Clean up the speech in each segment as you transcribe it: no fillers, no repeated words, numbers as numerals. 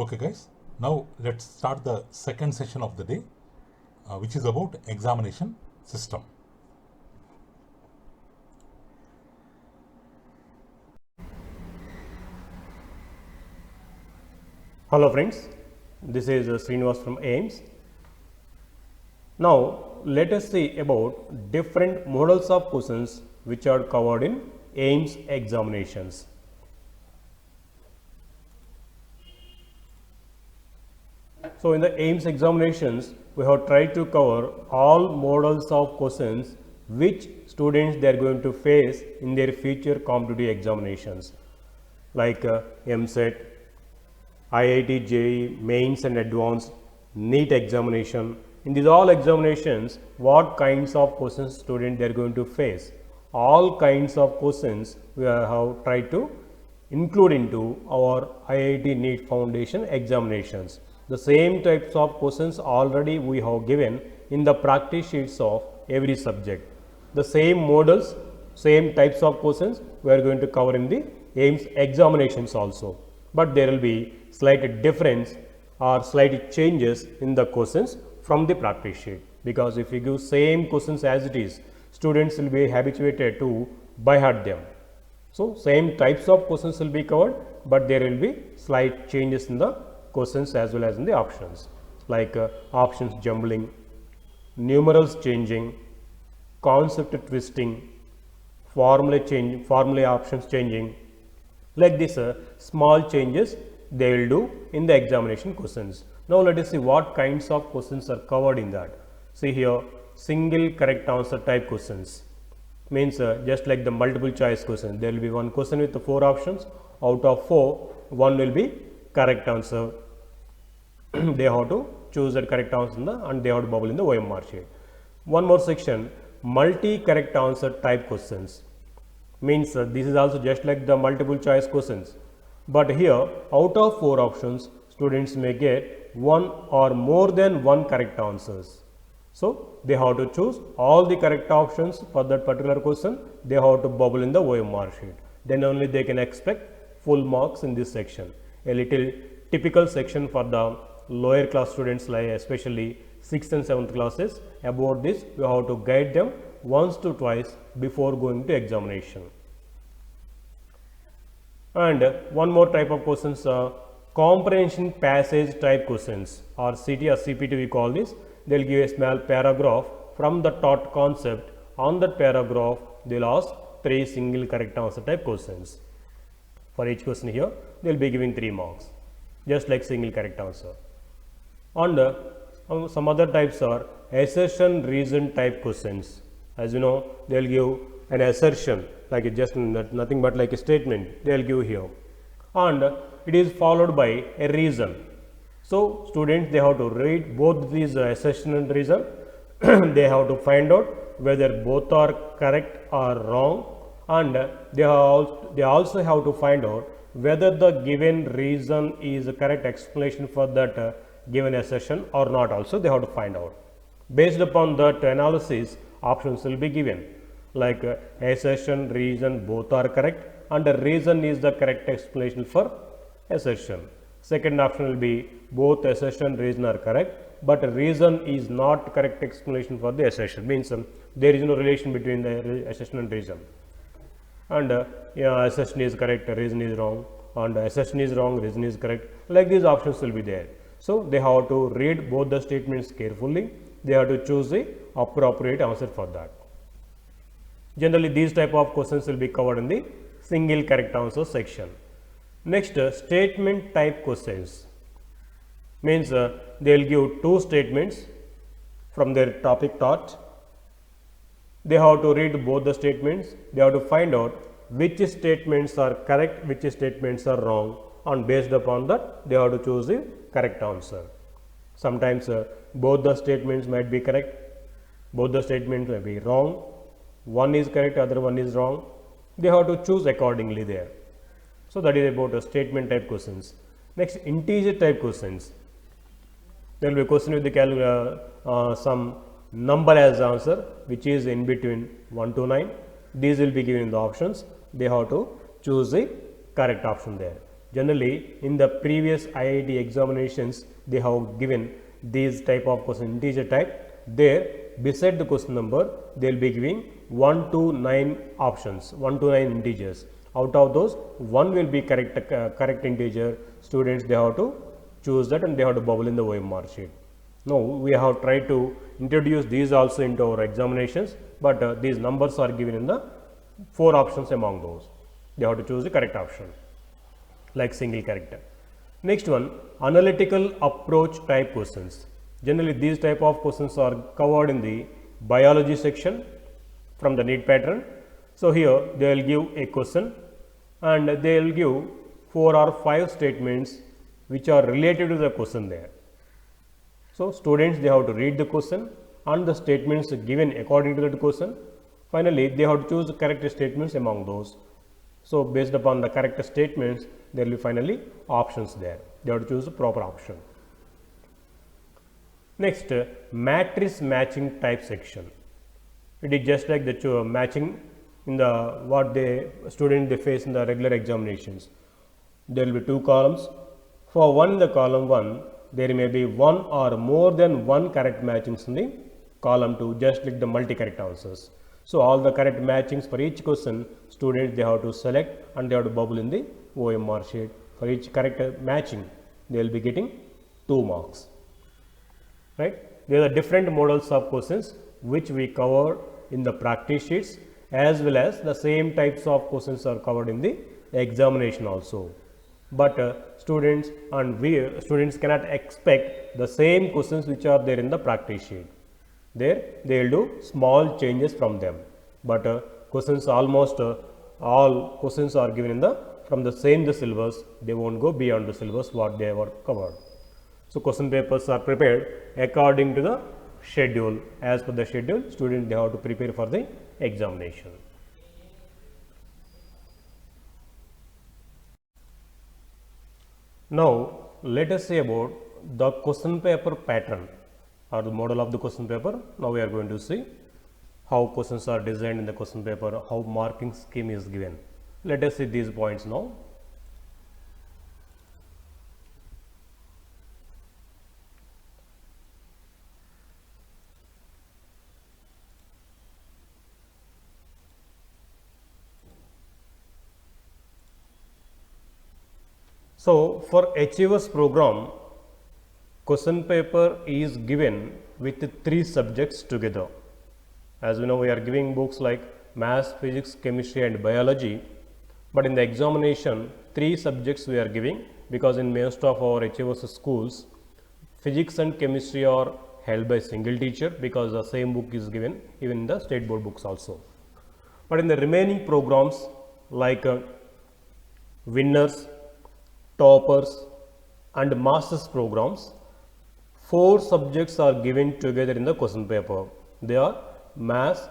Okay guys, now let's start the second session of the day, which is about examination system. Hello friends, this is Srinivas from AIMS. Now let us see about different models of questions which are covered in AIMS examinations. So in the AIMS examinations, we have tried to cover all models of questions which students they are going to face in their future competitive examinations like MSET, IIT-JEE, mains and advanced, NEET examination. In these all examinations, what kinds of questions students they are going to face? All kinds of questions we have tried to include into our IIT NEET Foundation examinations. The same types of questions already we have given in the practice sheets of every subject. The same models, same types of questions we are going to cover in the AIMS examinations also. But there will be slight difference or slight changes in the questions from the practice sheet, because if you give same questions as it is, students will be habituated to by heart them. So same types of questions will be covered, but there will be slight changes in the questions as well as in the options, like options jumbling, numerals changing, concept twisting, formula options changing. Like this small changes they will do in the examination questions. Now let us see what kinds of questions are covered in that. See here, single correct answer type questions means just like the multiple choice question, there will be one question with the 4 options. Out of 4, one will be correct answer. They have to choose that correct answer and they have to bubble in the OMR sheet. One more section, multi correct answer type questions means this is also just like the multiple choice questions, but here out of 4 options students may get one or more than one correct answers. So they have to choose all the correct options for that particular question. They have to bubble in the OMR sheet. Then only they can expect full marks in this section. A little typical section for the lower class students, like especially 6th and 7th classes. About this we have to guide them once to twice before going to examination. And one more type of questions, comprehension passage type questions, or CT or CPT we call this. They will give a small paragraph from the taught concept. On that paragraph they will ask 3 single correct answer type questions. For each question here they will be giving 3 marks, just like single correct answer. And some other types are assertion reason type questions. As you know, they will give an assertion like a just nothing but like a statement they will give here, and it is followed by a reason. So students they have to read both these assertion and reason. They have to find out whether both are correct or wrong, and they also have to find out whether the given reason is a correct explanation for that given assertion or not. Also they have to find out. Based upon that analysis, options will be given, like assertion, reason both are correct, and the reason is the correct explanation for assertion. Second option will be both assertion, reason are correct, but reason is not correct explanation for the assertion, means there is no relation between the assertion and reason. And assertion is correct, reason is wrong, and assertion is wrong, reason is correct. Like these options will be there. So they have to read both the statements carefully. They have to choose the appropriate answer for that. Generally these type of questions will be covered in the single correct answer section. Next, statement type questions means they will give 2 statements from their topic taught. They have to read both the statements. They have to find out which statements are correct, which statements are wrong, and based upon that they have to choose the correct answer. Sometimes both the statements might be correct, both the statements may be wrong, one is correct, other one is wrong. They have to choose accordingly there. So that is about statement type questions. Next, integer type questions. There will be a question with the some number as answer, which is in between 1 to 9. These will be given in the options. They have to choose the correct option there. Generally, in the previous IIT examinations, they have given these type of question, integer type. There, beside the question number, they will be giving 1 to 9 options, 1 to 9 integers. Out of those, one will be correct integer. Students, they have to choose that and they have to bubble in the OMR sheet. Now, we have tried to introduce these also into our examinations, but these numbers are given in the 4 options among those. They have to choose the correct option, like single character. Next one, analytical approach type questions. Generally, these type of questions are covered in the biology section from the NEET pattern. So, here they will give a question and they will give 4 or 5 statements which are related to the question there. So, students, they have to read the question and the statements given according to that question. Finally, they have to choose the correct statements among those. So, based upon the correct statements, there will be finally options there. They have to choose the proper option. Next, matrix matching type section. It is just like the matching in the what they face in the regular examinations. There will be 2 columns. For one in the column 1, there may be 1 or more than 1 correct matchings in the column 2, just like the multi-correct answers. So, all the correct matchings for each question, students, they have to select and they have to bubble in the OMR sheet. For each correct matching, they will be getting 2 marks. Right? There are different models of questions which we cover in the practice sheets, as well as the same types of questions are covered in the examination also. But students cannot expect the same questions which are there in the practice sheet. There they will do small changes from them, but questions almost all questions are given in from the same syllabus. They won't go beyond the syllabus what they were covered. So, question papers are prepared according to the schedule. As per the schedule, students, they have to prepare for the examination. Now, let us say about the question paper pattern or the model of the question paper. Now, we are going to see how questions are designed in the question paper, how marking scheme is given. Let us see these points now. So, for Achievers program, question paper is given with 3 subjects together. As we know, we are giving books like Maths, Physics, Chemistry and Biology, but in the examination 3 subjects we are giving, because in most of our Achievers schools, Physics and Chemistry are held by single teacher, because the same book is given even in the state board books also. But in the remaining programs like Winners, Toppers and Masters programs, 4 subjects are given together in the question paper. They are Maths,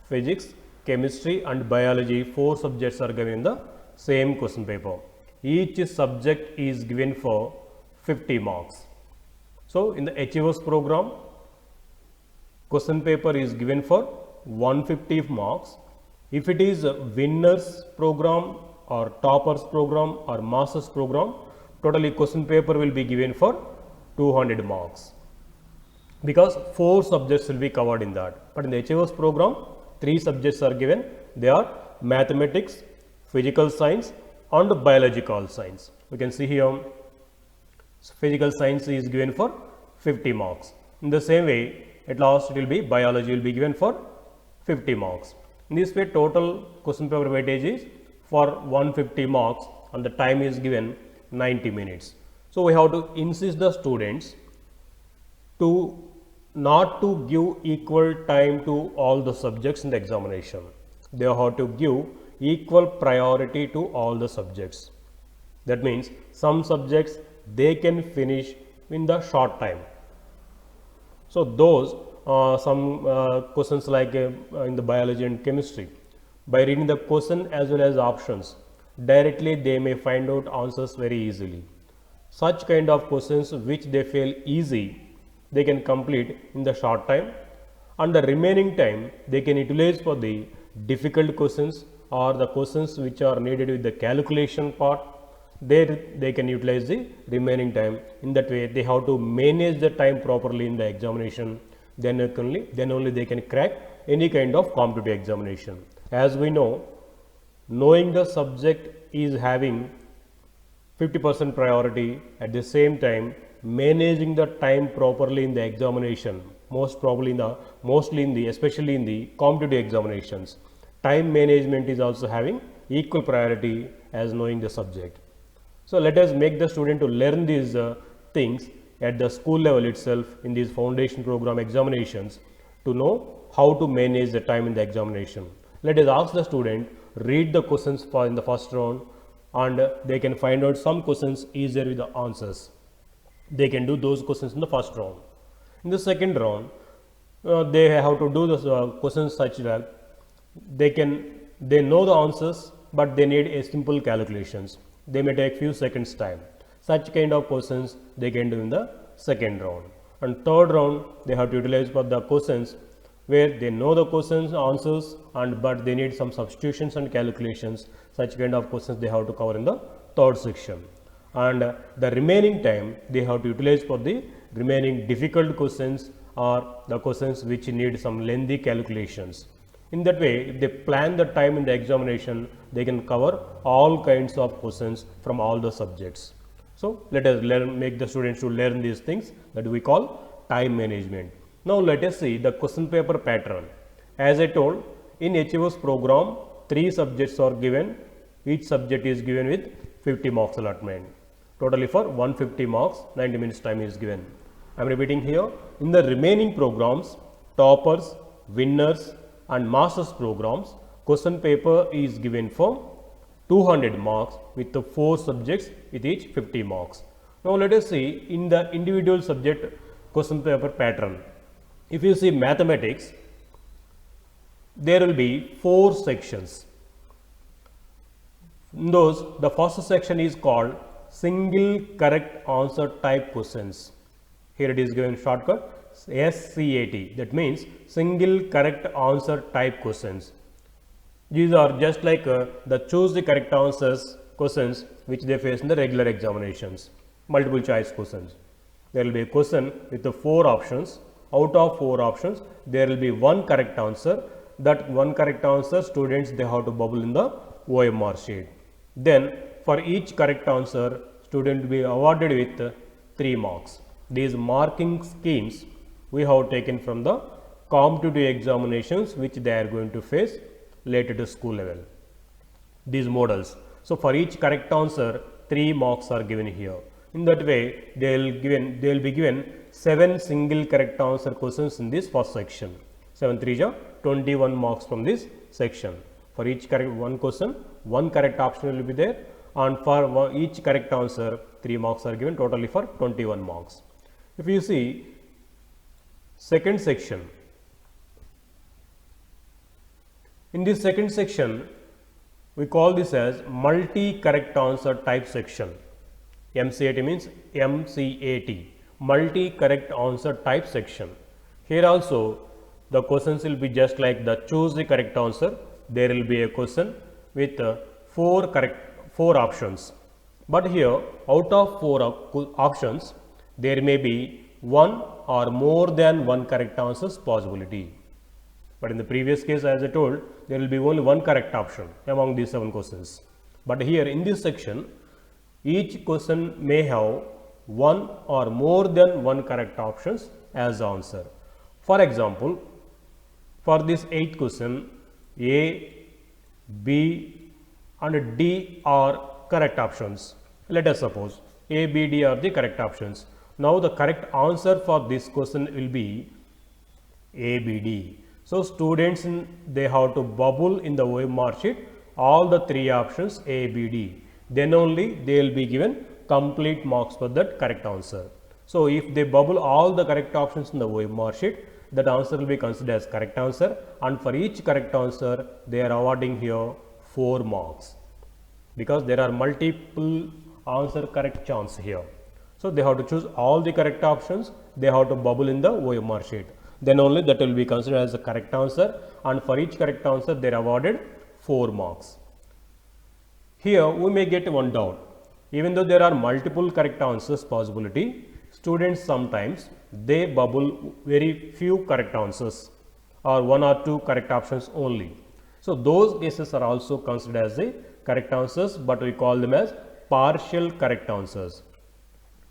Physics, Chemistry and Biology. 4 subjects are given in the same question paper. Each subject is given for 50 marks. So, in the Achievers program, question paper is given for 150 marks. If it is a Winners program or Toppers program or Masters program, totally question paper will be given for 200 marks, because 4 subjects will be covered in that. But in the Achievers program, 3 subjects are given. They are Mathematics, Physical Science and Biological Science. We can see here Physical Science is given for 50 marks. In the same way, at last it will be Biology will be given for 50 marks. In this way, total question paper weightage is for 150 marks and the time is given 90 minutes. So, we have to insist the students to not to give equal time to all the subjects in the examination. They have to give equal priority to all the subjects. That means some subjects they can finish in the short time. So, those some questions like in the biology and chemistry, by reading the question as well as options, directly they may find out answers very easily. Such kind of questions which they feel easy, they can complete in the short time, and the remaining time they can utilize for the difficult questions or the questions which are needed with the calculation part. they can utilize the remaining time. In that way, they have to manage the time properly in the examination. Then only they can crack any kind of competitive examination. As we know, knowing the subject is having 50% priority. At the same time, managing the time properly in the examination, especially in the competitive examinations, time management is also having equal priority as knowing the subject. So let us make the student to learn these things at the school level itself in these foundation program examinations to know how to manage the time in the examination. Let us ask the student read the questions in the first round, and they can find out some questions easier with the answers. They can do those questions in the first round. In the second round, they have to do those questions such that they know the answers, but they need a simple calculations. They may take few seconds time. Such kind of questions they can do in the second round. And third round, they have to utilize for the questions where they know the questions answers, but they need some substitutions and calculations. Such kind of questions they have to cover in the third section. And the remaining time they have to utilize for the remaining difficult questions or the questions which need some lengthy calculations. In that way, if they plan the time in the examination, they can cover all kinds of questions from all the subjects. So let us make the students to learn these things that we call time management. Now let us see the question paper pattern. As I told, in HFO's program, 3 subjects are given. Each subject is given with 50 marks allotment. Totally for 150 marks, 90 minutes time is given. I am repeating here. In the remaining programs, toppers, winners and masters programs, question paper is given for 200 marks with the 4 subjects with each 50 marks. Now let us see in the individual subject question paper pattern. If you see mathematics, there will be 4 sections. In those, the first section is called single correct answer type questions. Here it is given shortcut SCAT, that means single correct answer type questions. These are just like the choose the correct answers questions which they face in the regular examinations, multiple choice questions. There will be a question with the 4 options. Out of 4 options, there will be 1 correct answer. That 1 correct answer, students they have to bubble in the OMR sheet. Then for each correct answer, student will be awarded with 3 marks. These marking schemes we have taken from the competitive examinations which they are going to face later to school level. These models. So for each correct answer, 3 marks are given here. In that way, they will be given 7 single correct answer questions in this first section. 7 3 are 21 marks from this section. For each correct 1 question, 1 correct option will be there, and for each correct answer, 3 marks are given, totally for 21 marks. If you see second section, in this second section, we call this as multi correct answer type section. MCAT means MCAT, multi correct answer type section. Here also the questions will be just like the choose the correct answer. There will be a question with 4 options, but here out of 4 options, there may be 1 or more than 1 correct answers possibility. But in the previous case, as I told, there will be only 1 correct option among these 7 questions. But here in this section, each question may have 1 or more than 1 correct options as the answer. For example, for this 8th question, A, B and D are correct options. Let us suppose A, B, D are the correct options. Now the correct answer for this question will be A, B, D. So students, they have to bubble in the OMR sheet all the 3 options A, B, D. Then only they will be given complete marks for that correct answer. So if they bubble all the correct options in the OMR sheet, that answer will be considered as correct answer, and for each correct answer they are awarding here 4 marks, because there are multiple answer correct chance here. So they have to choose all the correct options, they have to bubble in the OMR sheet. Then only that will be considered as the correct answer, and for each correct answer they are awarded 4 marks. Here we may get one doubt. even though there are multiple correct answers possibility, students sometimes they bubble very few correct answers or one or two correct options only. So those cases are also considered as the correct answers, but we call them as partial correct answers.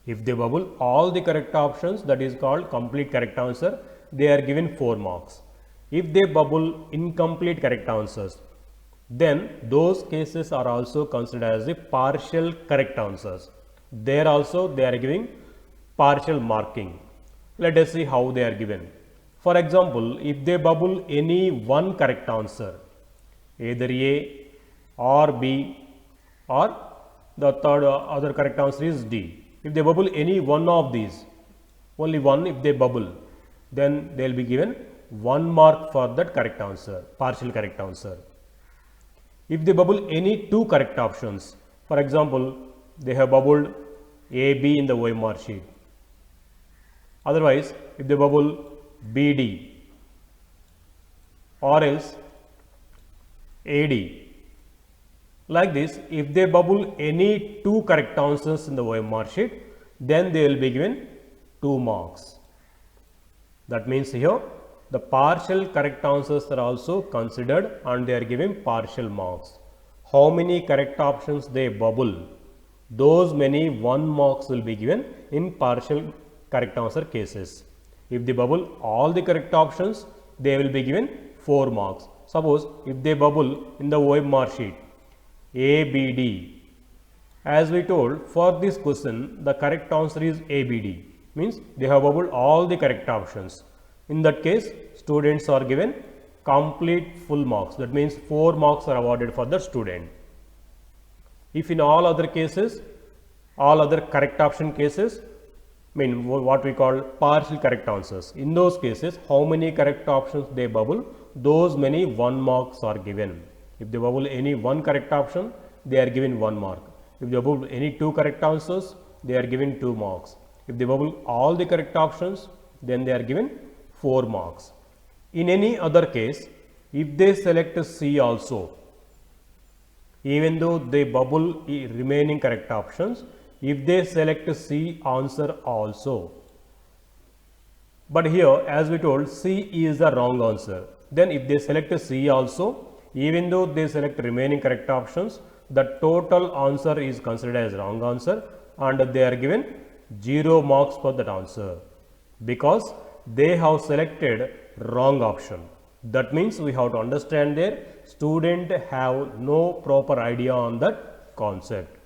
If they bubble all the correct options, that is called complete correct answer, they are given 4 marks. If they bubble incomplete correct answers, then those cases are also considered as the partial correct answers. There also they are giving partial marking. Let us see how they are given. For example, if they bubble any one correct answer, either A or B or the third other correct answer is D. If they bubble any one of these, only one if they bubble, then they will be given 1 mark for that correct answer, partial correct answer. If they bubble any two correct options, for example, they have bubbled A, B in the OMR sheet. Otherwise, if they bubble B, D or else A, D. Like this, if they bubble any two correct answers in the OMR sheet, then they will be given 2 marks. That means here the partial correct answers are also considered and they are given partial marks. How many correct options they bubble, those many 1 marks will be given in partial correct answer cases. If they bubble all the correct options, they will be given 4 marks. Suppose if they bubble in the OMR sheet A, B, D, as we told for this question the correct answer is A, B, D, means they have bubbled all the correct options. In that case, students are given complete full marks. That means 4 marks are awarded for the student. If in all other cases, all other correct option cases, mean what we call partial correct answers. In those cases, how many correct options they bubble, those many 1 marks are given. If they bubble any one correct option, they are given 1 mark. If they bubble any two correct answers, they are given 2 marks. If they bubble all the correct options, then they are given 4 marks. In any other case, if they select C also, even though they bubble remaining correct options, if they select C answer also, but here as we told C is the wrong answer, then if they select C also, even though they select remaining correct options, the total answer is considered as wrong answer and they are given 0 marks for that answer because they have selected wrong option. That means we have to understand there student have no proper idea on that concept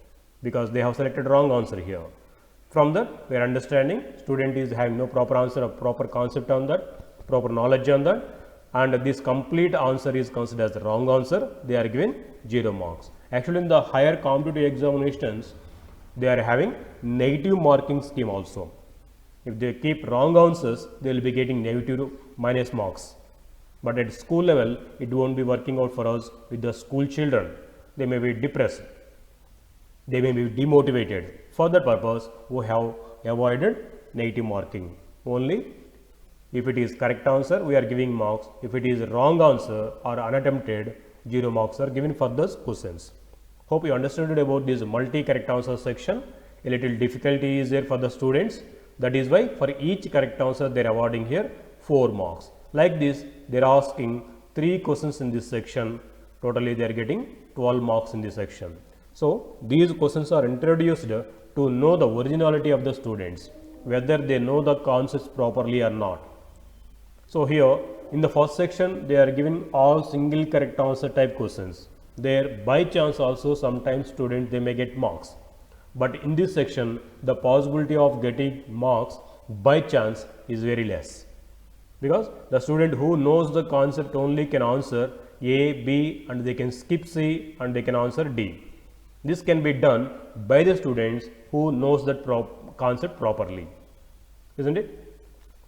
because they have selected wrong answer here. From that we are understanding student is having no proper answer or proper concept on that, proper knowledge on that, and this complete answer is considered as the wrong answer, they are given 0 marks. Actually in the higher competitive examinations they are having negative marking scheme also. If they keep wrong answers, they will be getting negative minus marks. But at school level, it won't be working out for us with the school children. They may be depressed. They may be demotivated. For that purpose, we have avoided negative marking. Only if it is correct answer, we are giving marks. If it is wrong answer or unattempted, 0 marks are given for those questions. Hope you understood about this multi-correct answer section. A little difficulty is there for the students. That is why for each correct answer they are awarding here 4 marks. Like this, they are asking 3 questions in this section. Totally they are getting 12 marks in this section. So these questions are introduced to know the originality of the students, whether they know the concepts properly or not. So here in the first section, they are giving all single correct answer type questions. There by chance also sometimes students they may get marks. But in this section, the possibility of getting marks by chance is very less. Because the student who knows the concept only can answer A, B and they can skip C and they can answer D. This can be done by the students who knows that concept properly, isn't it?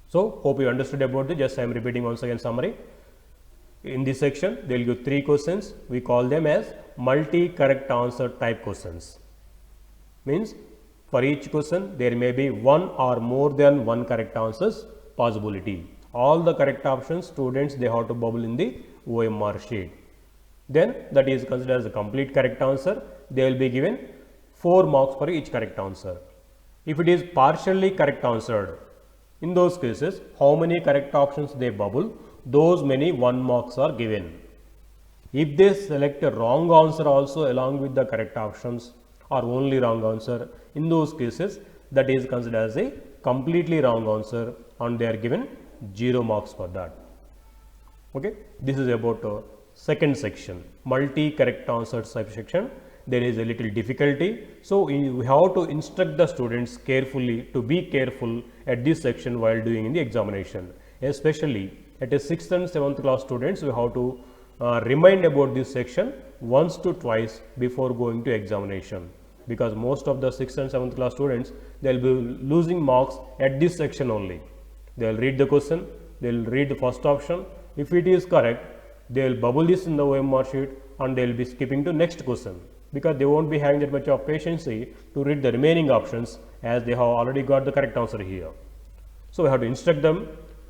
So, hope you understood about it. Just I am repeating once again summary. In this section, they will give 3 questions. We call them as multi-correct answer type questions. Means for each question, there may be 1 or more than 1 correct answers possibility. All the correct options students they have to bubble in the OMR sheet. Then that is considered as a complete correct answer. They will be given 4 marks for each correct answer. If it is partially correct answered, in those cases, how many correct options they bubble, those many 1 marks are given. If they select a wrong answer also along with the correct options or only wrong answer, in those cases that is considered as a completely wrong answer and they are given 0 marks for that. Okay, this is about second section, multi correct answer section. There is a little difficulty, so we have to instruct the students carefully to be careful at this section while doing in the examination. Especially at a 6th and 7th class students, we have to remind about this section once to twice before going to examination, because most of the 6th and 7th class students, they will be losing marks at this section only. They will read the question, they will read the first option. If it is correct, they will bubble this in the OMR sheet and they will be skipping to next question, because they won't be having that much of patience to read the remaining options as they have already got the correct answer here. So we have to instruct them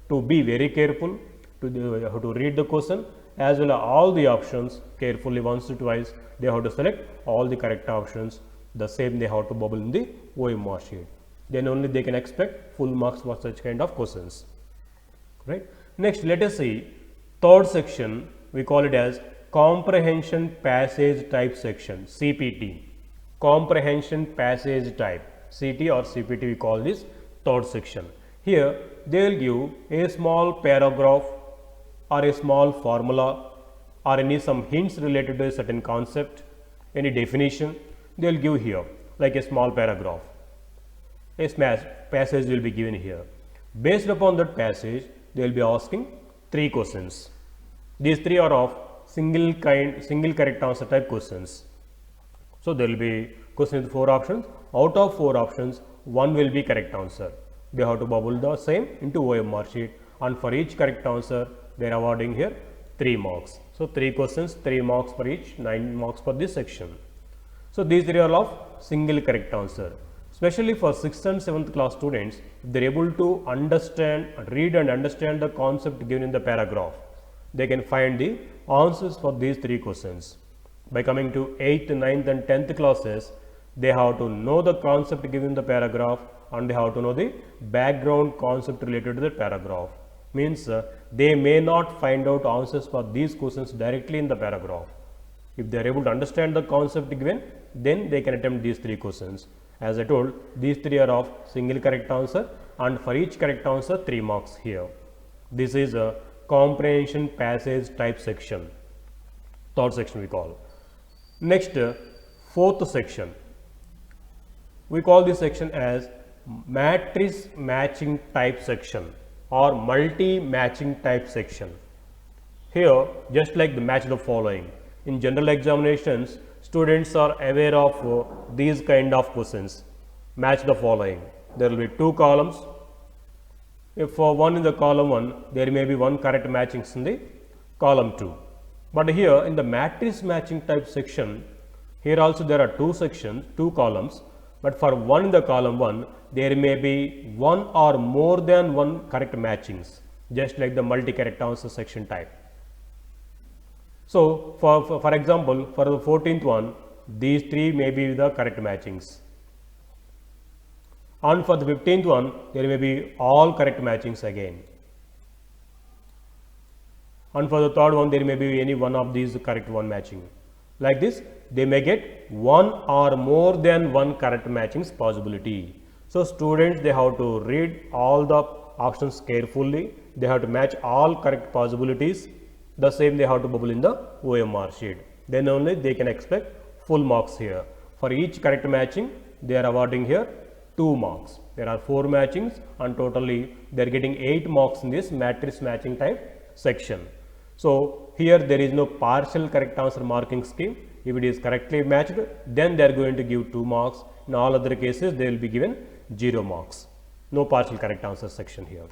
to be very careful, to read the question as well as all the options carefully once or twice. They have to select all the correct options. The same they have to bubble in the OMR sheet. Then only they can expect full marks for such kind of questions. Right. Next, let us see third section. We call it as comprehension passage type section, CPT. Comprehension passage type, CT or CPT, we call this third section. Here they will give a small paragraph or a small formula or some hints related to a certain concept, any definition they will give here, like a small paragraph. A passage will be given here. Based upon that passage, they will be asking 3 questions. These 3 are of single correct answer type questions. So there will be question with 4 options. Out of 4 options, 1 will be correct answer. They have to bubble the same into OMR sheet, and for each correct answer, they are awarding here 3 marks. So 3 questions, 3 marks for each, 9 marks for this section. So these 3 are of single correct answer. Especially for 6th and 7th class students, if they are able to understand, read and understand the concept given in the paragraph, they can find the answers for these 3 questions. By coming to 8th, 9th and 10th classes, they have to know the concept given in the paragraph and they have to know the background concept related to the paragraph. Means they may not find out answers for these questions directly in the paragraph. If they are able to understand the concept given, then they can attempt these 3 questions. As I told, these 3 are of single correct answer, and for each correct answer 3 marks here. This is a comprehension passage type section, third section we call. Next, fourth section, we call this section as matrix matching type section or multi matching type section. Here, just like the match the following, in general examinations, students are aware of these kind of questions. Match the following. There will be 2 columns. If for one in the column 1, there may be 1 correct matchings in the column 2. But here in the matrix matching type section, here also there are 2 sections, 2 columns. But for one in the column 1, there may be 1 or more than 1 correct matchings, just like the multi correct answer section type. So for example, for the 14th one, these 3 may be the correct matchings. And for the 15th one, there may be all correct matchings again. And for the third one, there may be any one of these correct one matching. Like this, they may get 1 or more than 1 correct matchings possibility. So students, they have to read all the options carefully. They have to match all correct possibilities. The same they have to bubble in the OMR sheet. Then only they can expect full marks here. For each correct matching, they are awarding here 2 marks. There are 4 matchings and totally they are getting 8 marks in this matrix matching type section. So here there is no partial correct answer marking scheme. If it is correctly matched, then they are going to give 2 marks. In all other cases, they will be given 0 marks. No partial correct answer section here.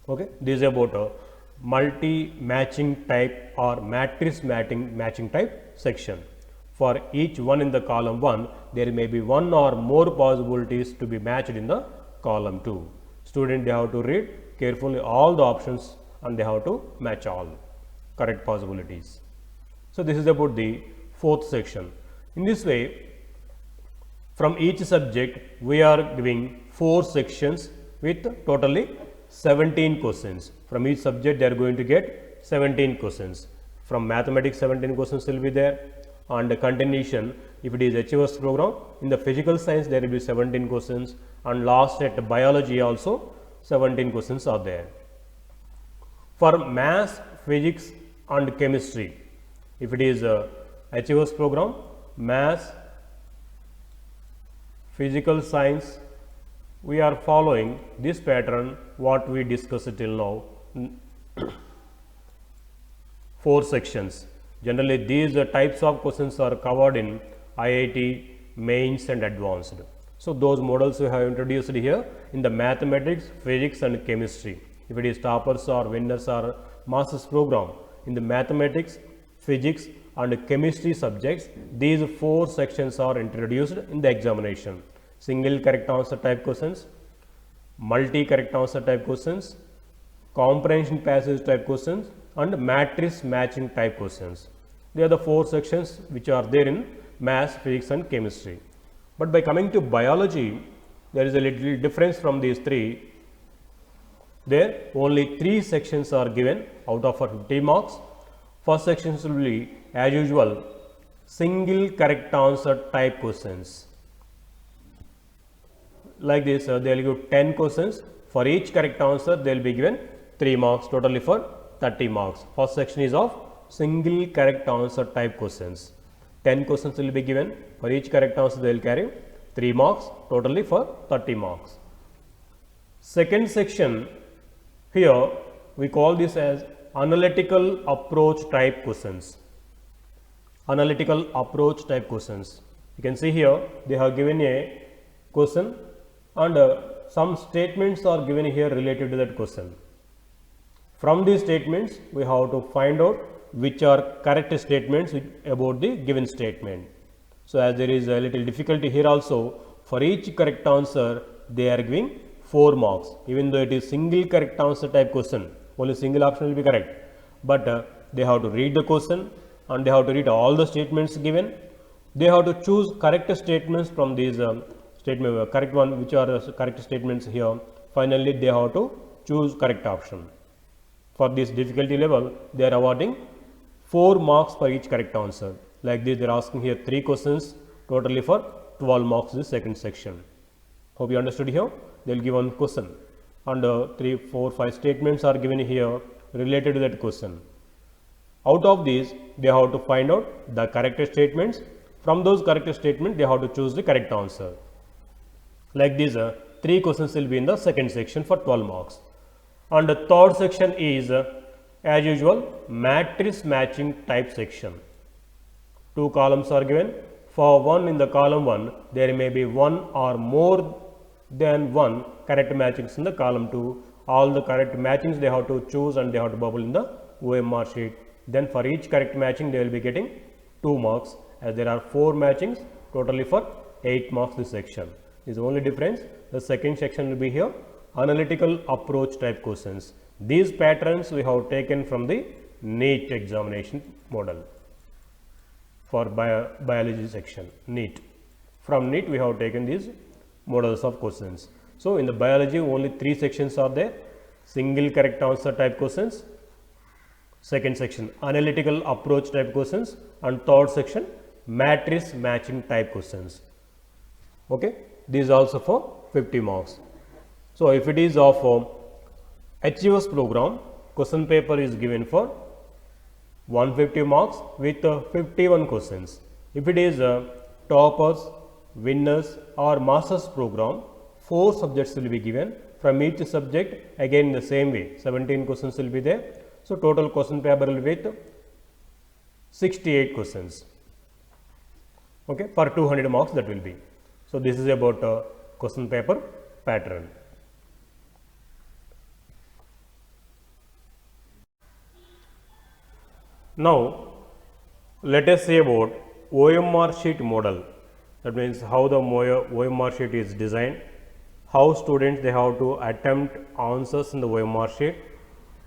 Okay, this is about multi matching type or matrix matching type section. For each one in the column 1, there may be 1 or more possibilities to be matched in the column 2. Student, they have to read carefully all the options and they have to match all correct possibilities. So this is about the 4th section. In this way, From each subject, we are giving 4 sections with totally 17 questions. From each subject, they are going to get 17 questions. From mathematics, 17 questions will be there. And the continuation, if it is Achievers program, in the physical science, there will be 17 questions. And last at biology also, 17 questions are there. For maths, physics and chemistry, if it is Achievers program, maths, physical science, we are following this pattern what we discussed till now. 4 sections. Generally, these types of questions are covered in IIT, mains and advanced. So, those models we have introduced here in the mathematics, physics and chemistry. If it is toppers or winners or master's program, in the mathematics, physics and chemistry subjects, these 4 sections are introduced in the examination. Single correct answer type questions, multi correct answer type questions, comprehension passage type questions and matrix matching type questions. They are the 4 sections which are there in maths, physics and chemistry. But by coming to biology, there is a little difference from these 3. There only 3 sections are given out of 50 marks. First section will be as usual single correct answer type questions. Like this, they will give 10 questions. For each correct answer, they will be given 3 marks, totally for 30 marks. First section is of single correct answer type questions. 10 questions will be given. For each correct answer, they will carry 3 marks, totally for 30 marks. Second section, here we call this as analytical approach type questions. Analytical approach type questions. You can see here, they have given a question and some statements are given here related to that question. From these statements, we have to find out which are correct statements about the given statement. So, as there is a little difficulty here also, for each correct answer, they are giving 4 marks. Even though it is single correct answer type question, only single option will be correct. But they have to read the question and they have to read all the statements given. They have to choose correct statements from these statement, correct one, which are correct statements here. Finally, they have to choose correct option. For this difficulty level, they are awarding 4 marks for each correct answer. Like this, they are asking here 3 questions, totally for 12 marks in the second section. Hope you understood here. They will give one question and 3, 4, 5 statements are given here related to that question. Out of these, they have to find out the correct statements. From those correct statements, they have to choose the correct answer. Like these, 3 questions will be in the second section for 12 marks. And the third section is, as usual, matrix matching type section. 2 columns are given. For one in the column 1, there may be 1 or more than 1 correct matchings in the column 2. All the correct matchings they have to choose and they have to bubble in the OMR sheet. Then for each correct matching, they will be getting 2 marks, as there are 4 matchings, totally for 8 marks this section. This is the only difference. The second section will be here, analytical approach type questions. These patterns we have taken from the NEET examination model for biology section, NEET. From NEET, we have taken these models of questions. So, in the biology, only 3 sections are there: single correct answer type questions, second section analytical approach type questions, and third section matrix matching type questions. Okay, these also for 50 marks. So, if it is of Achievers program, question paper is given for 150 marks with 51 questions. If it is toppers, winners or masters program, 4 subjects will be given. From each subject, again in the same way, 17 questions will be there. So, total question paper will be with 68 questions, okay, for 200 marks that will be. So, this is about question paper pattern. Now, let us say about OMR sheet model. That means how the OMR sheet is designed, how students they have to attempt answers in the OMR sheet,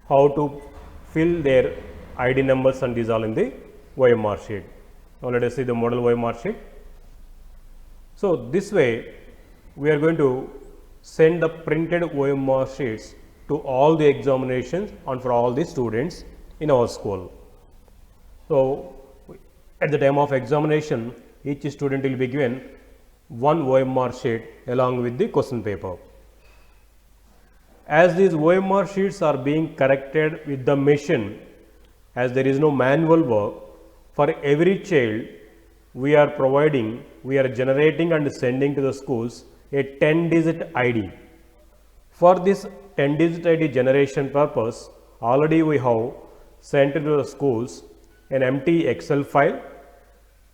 how to fill their ID numbers and these all in the OMR sheet. Now, let us see the model OMR sheet. So this way we are going to send the printed OMR sheets to all the examinations and for all the students in our school. So at the time of examination, each student will be given one OMR sheet along with the question paper. As these OMR sheets are being corrected with the machine, as there is no manual work, for every child we are generating and sending to the schools a 10-digit ID. For this 10-digit ID generation purpose, already we have sent to the schools an empty Excel file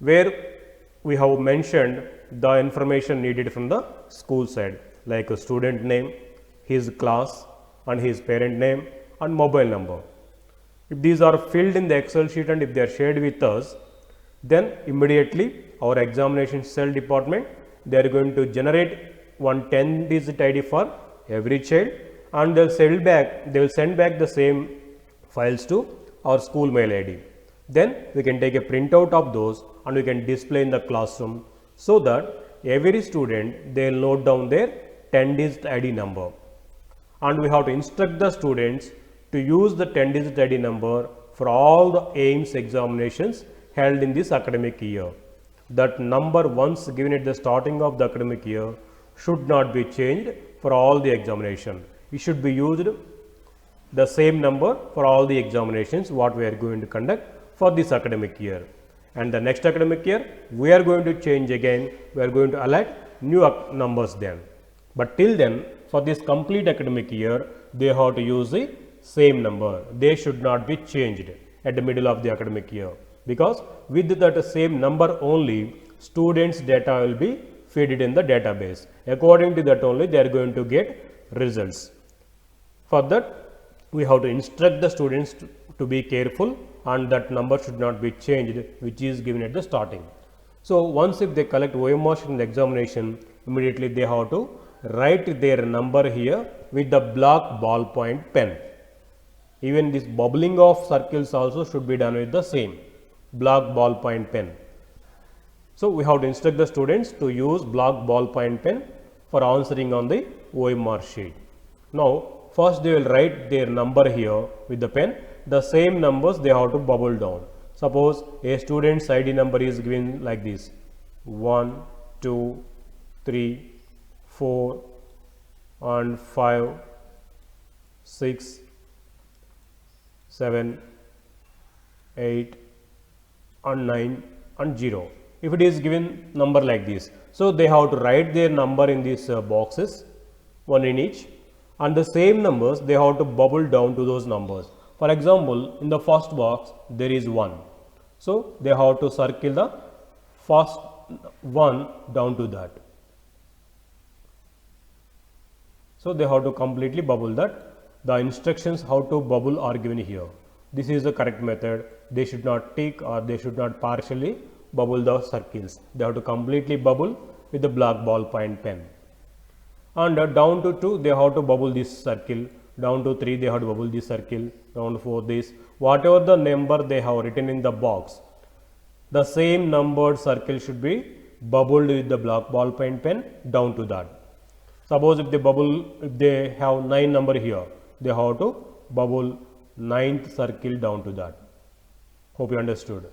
where we have mentioned the information needed from the school side, like a student name, his class and his parent name and mobile number. If these are filled in the Excel sheet and if they are shared with us, then immediately our examination cell department, they are going to generate one 10-digit ID for every child and they will send back the same files to our school mail ID. Then we can take a printout of those and we can display in the classroom so that every student, they will note down their 10-digit ID number. And we have to instruct the students to use the 10-digit ID number for all the AIMS examinations held in this academic year. That number once given at the starting of the academic year should not be changed for all the examination. It should be used the same number for all the examinations what we are going to conduct for this academic year. And the next academic year we are going to change again, we are going to allot new numbers then. But till then, for this complete academic year, they have to use the same number. They should not be changed at the middle of the academic year, because with that same number only students' data will be fed in the database. According to that only they are going to get results. For that we have to instruct the students to be careful and that number should not be changed which is given at the starting. So once if they collect OMR sheet in the examination, immediately they have to write their number here with the black ballpoint pen. Even this bubbling of circles also should be done with the same black ballpoint pen. So we have to instruct the students to use black ballpoint pen for answering on the OMR sheet. Now first they will write their number here with the pen. The same numbers they have to bubble down. Suppose a student's ID number is given like this: 1, 2, 3, 4 and 5, 6, 7, 8 and 9 and 0. If it is given number like this, so they have to write their number in these boxes, one in each, and the same numbers they have to bubble down to those numbers. For example, in the first box there is 1, so they have to circle the first 1 down to that. So they have to completely bubble that. The instructions how to bubble are given here. This is the correct method. They should not tick or they should not partially bubble the circles. They have to completely bubble with the black ballpoint pen. And down to 2 they have to bubble this circle. Down to 3 they have to bubble this circle. Down to 4 this. Whatever the number they have written in the box, the same numbered circle should be bubbled with the black ballpoint pen down to that. Suppose if they have 9 number here, they have to bubble 9th circle down to that. Hope you understood.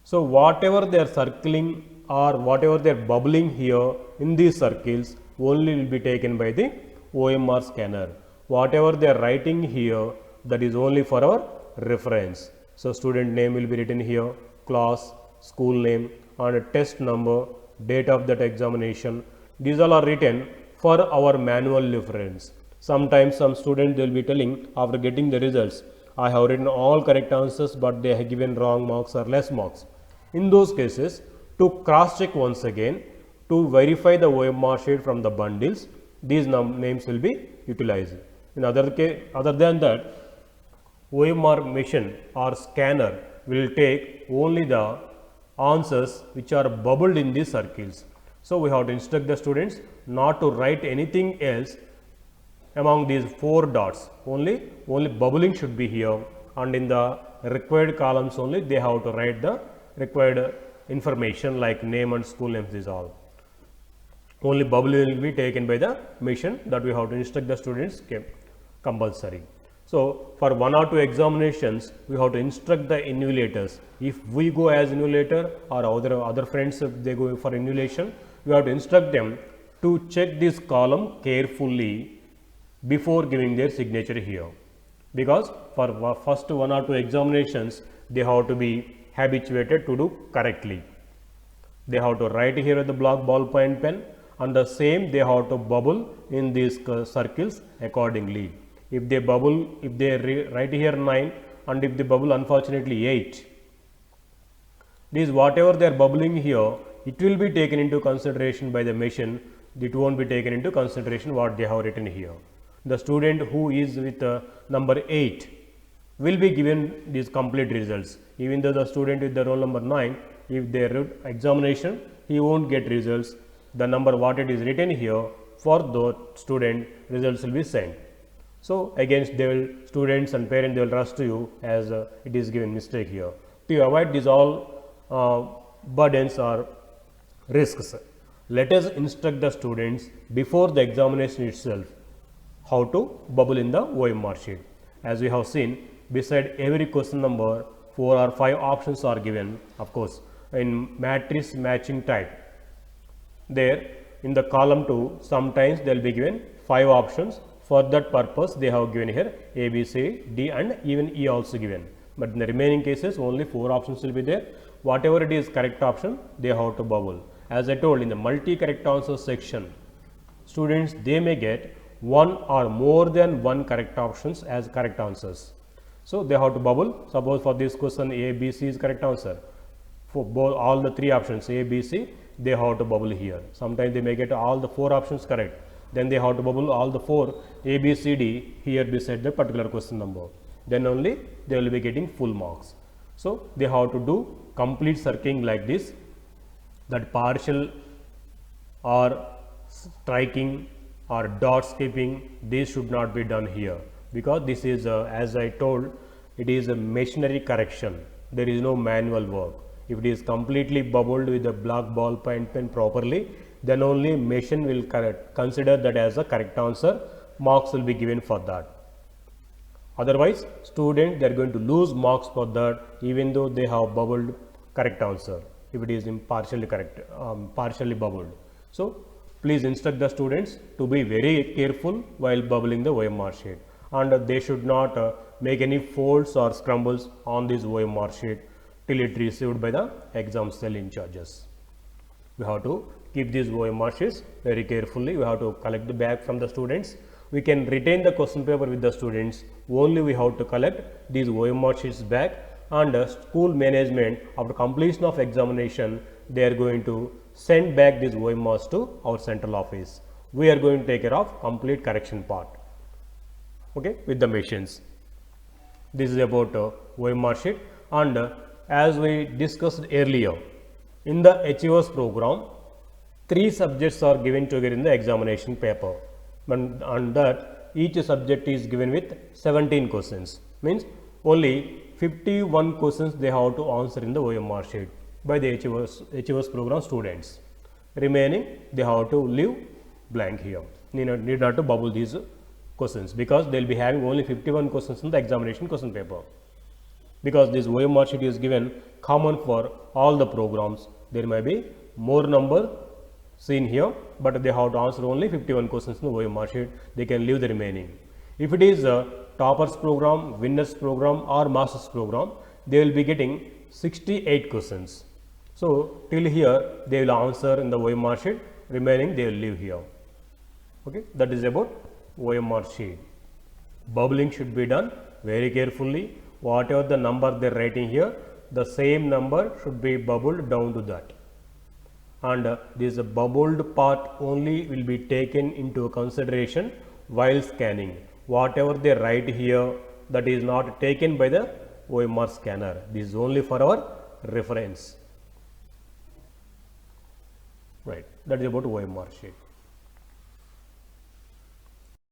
So whatever they are circling or whatever they are bubbling here in these circles only will be taken by the OMR scanner. Whatever they are writing here, that is only for our reference. So student name will be written here, class, school name and a test number, date of that examination. These all are written for our manual reference. Sometimes some students they will be telling after getting the results, I have written all correct answers but they have given wrong marks or less marks. In those cases, to cross check once again, to verify the OMR sheet from the bundles, these names will be utilized. In other than that, OMR machine or scanner will take only the answers which are bubbled in these circles. So we have to instruct the students not to write anything else among these 4 dots. Only bubbling should be here, and in the required columns only they have to write the required information like name and school names is all. Only bubble will be taken by the machine, that we have to instruct the students compulsory. So, for 1 or 2 examinations, we have to instruct the invigilators. If we go as invigulator or other friends, if they go for invigilation, we have to instruct them to check this column carefully before giving their signature here. Because for first 1 or 2 examinations, they have to be habituated to do correctly. They have to write here with the block ballpoint pen, and the same they have to bubble in these circles accordingly. If they bubble, if they write here 9 and if they bubble unfortunately 8, this whatever they are bubbling here, it will be taken into consideration by the machine. It won't be taken into consideration what they have written here. The student who is with number 8 will be given these complete results. Even though the student with the roll number 9, if they wrote examination, he won't get results. The number what it is written here for the student, results will be sent. So, against they will, students and parents, they will rush to you as it is given mistake here. To avoid these all burdens or risks, let us instruct the students before the examination itself how to bubble in the OMR sheet. As we have seen, beside every question number, 4 or 5 options are given, of course, in matrix matching type. There in the column 2, sometimes they will be given 5 options. For that purpose, they have given here A, B, C, D and even E also given. But in the remaining cases, only 4 options will be there. Whatever it is correct option, they have to bubble. As I told, in the multi-correct answer section, students, they may get 1 or more than 1 correct options as correct answers. So, they have to bubble. Suppose for this question, A, B, C is correct answer. For both all the 3 options A, B, C, they have to bubble here. Sometimes they may get all the 4 options correct. Then they have to bubble all the 4 A, B, C, D here beside the particular question number. Then only they will be getting full marks. So, they have to do complete circling like this, that partial or striking or dot skipping, this should not be done here, because this is as I told, it is a machinery correction. There is no manual work. If it is completely bubbled with the black ballpoint pen properly, then only machine will consider that as a correct answer. Marks will be given for that. Otherwise, student, they are going to lose marks for that, even though they have bubbled correct answer, if it is partially correct, partially bubbled. So, please instruct the students to be very careful while bubbling the OMR sheet, and they should not make any folds or scrambles on this OMR sheet till it received by the exam cell in charges. We have to keep these OMR sheets very carefully. We have to collect the back from the students. We can retain the question paper with the students. Only we have to collect these OMR sheets back, and school management, after completion of examination, they are going to send back these OMRs to our central office. We are going to take care of complete correction part, okay, with the machines. This is about OMR sheet, and as we discussed earlier, in the HEOS program, 3 subjects are given together in the examination paper, and that each subject is given with 17 questions, means only 51 questions they have to answer in the OMR sheet by the HEOS program students. Remaining, they have to leave blank here. Need not to bubble these questions, because they will be having only 51 questions in the examination question paper. Because this OMR sheet is given common for all the programs, there may be more number seen here, but they have to answer only 51 questions in the OMR sheet. They can leave the remaining. If it is a toppers program, winners program or masters program, they will be getting 68 questions. So, till here they will answer in the OMR sheet, remaining they will leave here. Okay, that is about OMR sheet. Bubbling should be done very carefully. Whatever the number they are writing here, the same number should be bubbled down to that. And this bubbled part only will be taken into consideration while scanning. Whatever they write here, that is not taken by the OMR scanner. This is only for our reference. Right, that is about OMR sheet.